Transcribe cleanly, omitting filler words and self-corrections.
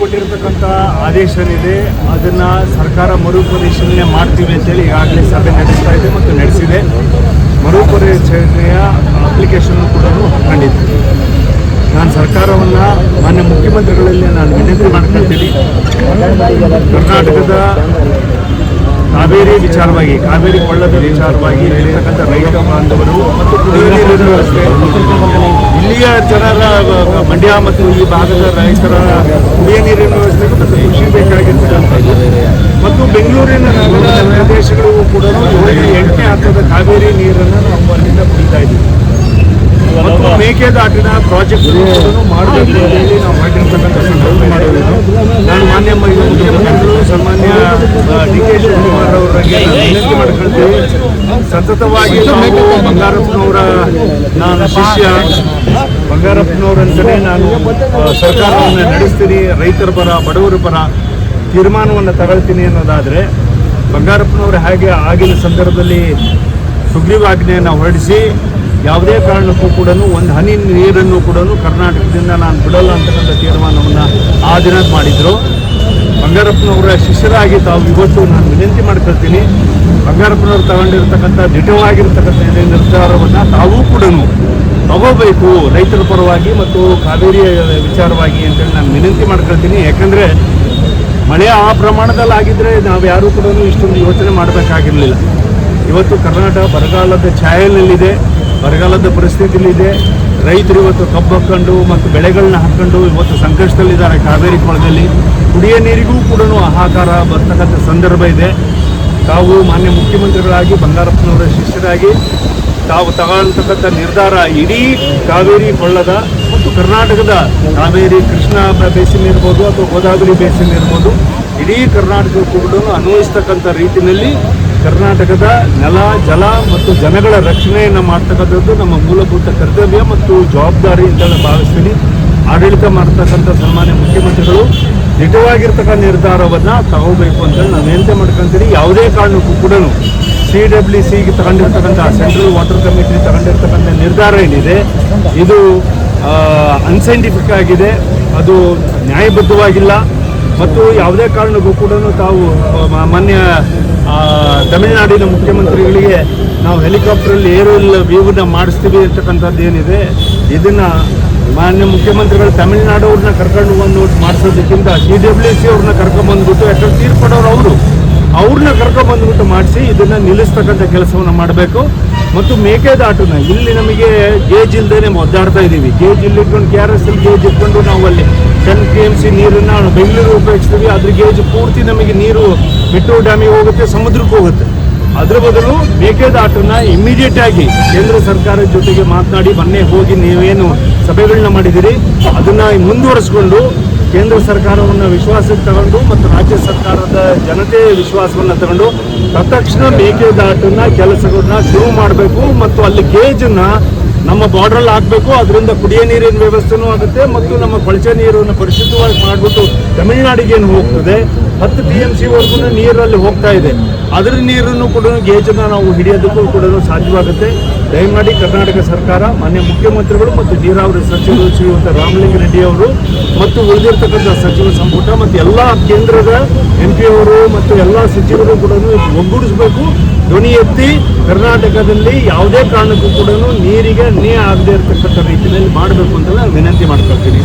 ಕೊಟ್ಟಿರತಕ್ಕಂಥ ಆದೇಶ ಏನಿದೆ ಅದನ್ನು ಸರ್ಕಾರ ಮರುಪರಿಶೀಲನೆ ಮಾಡ್ತೀವಿ ಅಂತೇಳಿ ಈಗಾಗಲೇ ಸಭೆ ನಡೆಸ್ತಾ ಇದೆ ಮತ್ತು ನಡೆಸಿದೆ. ಮರುಪರಿಶೀಲನೆಯ ಅಪ್ಲಿಕೇಶನ್ ಕೂಡ ಹಾಕೊಂಡಿದ್ದೆ. ನಾನು ಸರ್ಕಾರವನ್ನು ಮಾನ್ಯ ಮುಖ್ಯಮಂತ್ರಿಗಳಲ್ಲಿ ನಾನು ವಿನಂತಿ ಮಾಡ್ಕೊಳ್ತೀನಿ. ಕರ್ನಾಟಕದ ಕಾವೇರಿ ವಿಚಾರವಾಗಿ, ಕಾವೇರಿ ಕೊಳ್ಳದ ವಿಚಾರವಾಗಿ ಇರತಕ್ಕಂಥ ರೈತ ಬಾಂಧವರು ಮತ್ತು ಕುಡಿಯುವ ನೀರಿನ ವ್ಯವಸ್ಥೆ, ಇಲ್ಲಿಯ ಜನರ ಮಂಡ್ಯ ಮತ್ತು ಈ ಭಾಗದ ರೈತರ ಕುಡಿಯುವ ನೀರಿನ ವ್ಯವಸ್ಥೆಗೆ ಮತ್ತು ಕೃಷಿ ಬೇಕಾಗಿರ್ತಕ್ಕಂಥದ್ದು ಮತ್ತು ಬೆಂಗಳೂರಿನ ನಗರ ಪ್ರದೇಶಗಳಿಗೂ ಕೂಡ 8ನೇ ಹಂತದ ಕಾವೇರಿ ನೀರನ್ನು ನಾವು ಅಲ್ಲಿಂದ ಕುಡಿತಾ ಇದ್ದೀವಿ ಮತ್ತು ಮೇಕೆದಾಟಿನ ಪ್ರಾಜೆಕ್ಟ್ ಮಾಡಬೇಕು ಅಂತ ಹೇಳಿ ನಾವು ಮಾಡಿರ್ತಕ್ಕಂಥ ಸಂದರ್ಭ ಮಾಡೋದು. ನಾನು ಮಾನ್ಯ ಮುಖ್ಯಮಂತ್ರಿಗಳು ಸನ್ಮಾನ್ಯ ಡಿ.ಕೆ. ಶಿವಕುಮಾರ್ ಅವರಿಗೆ ವಿನಂತಿ ಮಾಡ್ಕೊಳ್ತೀವಿ. ಸತತವಾಗಿ ನಾವು ಬಂಗಾರಪ್ಪನವರ ನಾನು ಶಿಷ್ಯ, ಬಂಗಾರಪ್ಪನವರಂತಲೇ ನಾನು ಸರ್ಕಾರವನ್ನು ನಡೆಸ್ತೀನಿ, ರೈತರ ಪರ ಬಡವರ ಪರ ತೀರ್ಮಾನವನ್ನು ತಗೊಳ್ತೀನಿ ಅನ್ನೋದಾದರೆ ಬಂಗಾರಪ್ಪನವರು ಹಾಗೆ ಆಗಿನ ಸಂದರ್ಭದಲ್ಲಿ ಸುಗ್ರೀವಾಜ್ಞೆಯನ್ನು ಹೊರಡಿಸಿ ಯಾವುದೇ ಕಾರಣಕ್ಕೂ ಕೂಡ ಒಂದು ಹನಿ ನೀರನ್ನು ಕೂಡ ಕರ್ನಾಟಕದಿಂದ ನಾನು ಬಿಡೋಲ್ಲ ಅಂತಕ್ಕಂಥ ತೀರ್ಮಾನವನ್ನು ಆ ದಿನ ಮಾಡಿದರು. ಬಂಗಾರಪ್ಪನವರ ಶಿಷ್ಯರಾಗಿ ತಾವು ಇವತ್ತು ನಾನು ವಿನಂತಿ ಮಾಡ್ಕೊಳ್ತೀನಿ, ಬಂಗಾರಪ್ಪನವರು ತಗೊಂಡಿರ್ತಕ್ಕಂಥ ದಿಟವಾಗಿರ್ತಕ್ಕಂಥ ನಿರ್ಧಾರವನ್ನು ತಾವೂ ಕೂಡ ತಗೋಬೇಕು ರೈತರ ಪರವಾಗಿ ಮತ್ತು ಕಾವೇರಿ ವಿಚಾರವಾಗಿ ಅಂತೇಳಿ ನಾನು ವಿನಂತಿ ಮಾಡ್ಕೊಳ್ತೀನಿ. ಯಾಕಂದರೆ ಮಳೆ ಆ ಪ್ರಮಾಣದಲ್ಲಿ ಆಗಿದ್ದರೆ ನಾವು ಯಾರೂ ಕೂಡ ಇಷ್ಟೊಂದು ಯೋಚನೆ ಮಾಡಬೇಕಾಗಿರಲಿಲ್ಲ. ಇವತ್ತು ಕರ್ನಾಟಕ ಬರಗಾಲದ ಛಾಯೆಯಲ್ಲಿದೆ, ಬರಗಾಲದ ಪರಿಸ್ಥಿತಿಯಲ್ಲಿದೆ. ರೈತರು ಇವತ್ತು ಕಬ್ಬು ಹಾಕ್ಕೊಂಡು ಮತ್ತು ಬೆಳೆಗಳನ್ನ ಹಾಕ್ಕೊಂಡು ಇವತ್ತು ಸಂಕಷ್ಟದಲ್ಲಿದ್ದಾರೆ. ಕಾವೇರಿ ಕೊಳದಲ್ಲಿ ಕುಡಿಯೋ ನೀರಿಗೂ ಕೂಡ ಹಾಹಾಕಾರ ಬರ್ತಕ್ಕಂಥ ಸಂದರ್ಭ ಇದೆ. ತಾವು ಮಾನ್ಯ ಮುಖ್ಯಮಂತ್ರಿಗಳಾಗಿ ಬಂಗಾರಪ್ಪನವರ ಶಿಷ್ಯರಾಗಿ ತಾವು ತಗೊಳ್ತಕ್ಕಂಥ ನಿರ್ಧಾರ ಇಡೀ ಕಾವೇರಿ ಕೊಳ್ಳದ ಮತ್ತು ಕರ್ನಾಟಕದ ಕಾವೇರಿ ಕೃಷ್ಣ ಬೇಸಿನ್ ಇರ್ಬೋದು ಅಥವಾ ಗೋದಾವರಿ ಬೇಸಿನ್ ಇರ್ಬೋದು, ಇಡೀ ಕರ್ನಾಟಕಕ್ಕೂ ಕೂಡ ಅನ್ವಯಿಸ್ತಕ್ಕಂಥ ರೀತಿಯಲ್ಲಿ ಕರ್ನಾಟಕದ ನೆಲ, ಜಲ ಮತ್ತು ಜನಗಳ ರಕ್ಷಣೆಯನ್ನು ಮಾಡ್ತಕ್ಕಂಥದ್ದು ನಮ್ಮ ಮೂಲಭೂತ ಕರ್ತವ್ಯ ಮತ್ತು ಜವಾಬ್ದಾರಿ ಅಂತೇಳಿ ಭಾವಿಸ್ತೀನಿ. ಆಡಳಿತ ಮಾಡ್ತಕ್ಕಂಥ ಸನ್ಮಾನ್ಯ ಮುಖ್ಯಮಂತ್ರಿಗಳು ದಿಟವಾಗಿರ್ತಕ್ಕಂಥ ನಿರ್ಧಾರವನ್ನು ತಗೋಬೇಕು ಅಂತೇಳಿ ನಾನು ವಿನಂತಿ ಮಾಡ್ಕೊಳ್ತೀನಿ. ಯಾವುದೇ ಕಾರಣಕ್ಕೂ ಕೂಡ CWCಗೆ ತಗೊಂಡಿರ್ತಕ್ಕಂಥ ಸೆಂಟ್ರಲ್ ವಾಟರ್ ಕಮಿಟಿ ತಗೊಂಡಿರ್ತಕ್ಕಂಥ ನಿರ್ಧಾರ ಏನಿದೆ ಇದು ಅನ್ಸೈಂಟಿಫಿಕ್ ಆಗಿದೆ, ಅದು ನ್ಯಾಯಬದ್ಧವಾಗಿಲ್ಲ ಮತ್ತು ಯಾವುದೇ ಕಾರಣಕ್ಕೂ ಕೂಡ ತಾವು ಮಾನ್ಯ ತಮಿಳುನಾಡಿನ ಮುಖ್ಯಮಂತ್ರಿಗಳಿಗೆ ನಾವು ಹೆಲಿಕಾಪ್ಟ್ರಲ್ಲಿ ಏರೋಲ್ ವ್ಯೂವನ್ನು ಮಾಡಿಸ್ತೀವಿ ಅಂತಕ್ಕಂಥದ್ದು ಏನಿದೆ, ಇದನ್ನು ಮಾನ್ಯ ಮುಖ್ಯಮಂತ್ರಿಗಳು ತಮಿಳುನಾಡವ್ರನ್ನ ಕರ್ಕೊಂಡು ಬಂದು ಮಾಡಿಸೋದಕ್ಕಿಂತ CWC ಅವ್ರನ್ನ ಕರ್ಕೊಂಡ್ಬಂದ್ಬಿಟ್ಟು, ಯಾಕಂದ್ರೆ ತೀರ್ಪಡೋರು ಅವ್ರನ್ನ ಕರ್ಕೊಂಡ್ಬಂದ್ಬಿಟ್ಟು ಮಾಡಿಸಿ ಇದನ್ನು ನಿಲ್ಲಿಸ್ತಕ್ಕಂಥ ಕೆಲಸವನ್ನು ಮಾಡಬೇಕು. ಮತ್ತು ಮೇಕೆದಾಟನ್ನ ಇಲ್ಲಿ ನಮಗೆ ಗೇಜ್ ಇಲ್ಲದೇ ಒದ್ದಾಡ್ತಾ ಇದ್ದೀವಿ. ಗೇಜ್ ಇಲ್ಲಿಟ್ಕೊಂಡು KRS ಗೇಜ್ ಇಟ್ಕೊಂಡು ನಾವು ಅಲ್ಲಿ 10 TMC ನೀರನ್ನು ಬೆಂಗಳೂರು ಉಪಯೋಗಿಸ್ತೀವಿ. ಅದ್ರ ಗೇಜ್ ಪೂರ್ತಿ ನಮಗೆ ನೀರು ಮೆಟ್ರೋ ಡ್ಯಾಮಿಗೆ ಹೋಗುತ್ತೆ, ಸಮುದ್ರಕ್ಕೆ ಹೋಗುತ್ತೆ. ಅದರ ಬದಲು ಮೇಕೆದಾಟನ್ನು ಇಮಿಡಿಯೇಟ್ ಆಗಿ ಕೇಂದ್ರ ಸರ್ಕಾರದ ಜೊತೆಗೆ ಮಾತನಾಡಿ ಮೊನ್ನೆ ಹೋಗಿ ನೀವೇನು ಸಭೆಗಳನ್ನ ಮಾಡಿದ್ದೀರಿ ಅದನ್ನು ಮುಂದುವರಿಸ್ಕೊಂಡು ಕೇಂದ್ರ ಸರ್ಕಾರವನ್ನು ವಿಶ್ವಾಸಕ್ಕೆ ತಗೊಂಡು ಮತ್ತು ರಾಜ್ಯ ಸರ್ಕಾರದ ಜನತೆಯ ವಿಶ್ವಾಸವನ್ನು ತಗೊಂಡು ತತ್ಕ್ಷಣ ಮೇಕೆದಾಟನ್ನ ಕೆಲಸಗಳನ್ನ ಶುರು ಮಾಡಬೇಕು ಮತ್ತು ಅಲ್ಲಿ ಗೇಜನ್ನು ನಮ್ಮ ಬಾರ್ಡ್ರಲ್ಲಿ ಹಾಕಬೇಕು. ಅದರಿಂದ ಕುಡಿಯೋ ನೀರಿನ ವ್ಯವಸ್ಥೆನೂ ಆಗುತ್ತೆ ಮತ್ತು ನಮ್ಮ ಕೊಳಚೆ ನೀರನ್ನು ಪರಿಶುದ್ಧವಾಗಿ ಮಾಡಿಬಿಟ್ಟು ತಮಿಳುನಾಡಿಗೇನು ಹೋಗ್ತದೆ 10 TMCವರೆಗೂ ನೀರಲ್ಲಿ ಹೋಗ್ತಾ ಇದೆ. ಅದರ ನೀರನ್ನು ಕೂಡ ಗೇಜನ್ನು ನಾವು ಹಿಡಿಯೋದಕ್ಕೂ ಕೂಡ ಸಾಧ್ಯವಾಗುತ್ತೆ. ದಯಮಾಡಿ ಕರ್ನಾಟಕ ಸರ್ಕಾರ, ಮಾನ್ಯ ಮುಖ್ಯಮಂತ್ರಿಗಳು ಮತ್ತು ನೀರಾವರಿ ಸಚಿವರು ಶ್ರೀಯುತ ರಾಮಲಿಂಗಾರೆಡ್ಡಿ ಅವರು ಮತ್ತು ಉಳಿದಿರ್ತಕ್ಕಂಥ ಸಚಿವ ಸಂಪುಟ ಮತ್ತು ಎಲ್ಲ ಕೇಂದ್ರದ MP ಅವರು ಮತ್ತು ಎಲ್ಲ ಸಚಿವರು ಕೂಡ ಒಗ್ಗೂಡಿಸಬೇಕು. ಧ್ವನಿ ಎತ್ತಿ ಕರ್ನಾಟಕದಲ್ಲಿ ಯಾವುದೇ ಕಾರಣಕ್ಕೂ ಕೂಡ ನೀರಿಗೆ ಆಗದೇ ಇರತಕ್ಕಂಥ ರೀತಿಯಲ್ಲಿ ಮಾಡಬೇಕು ಅಂತ ನಾನು ವಿನಂತಿ ಮಾಡ್ಕೊಳ್ತೀನಿ.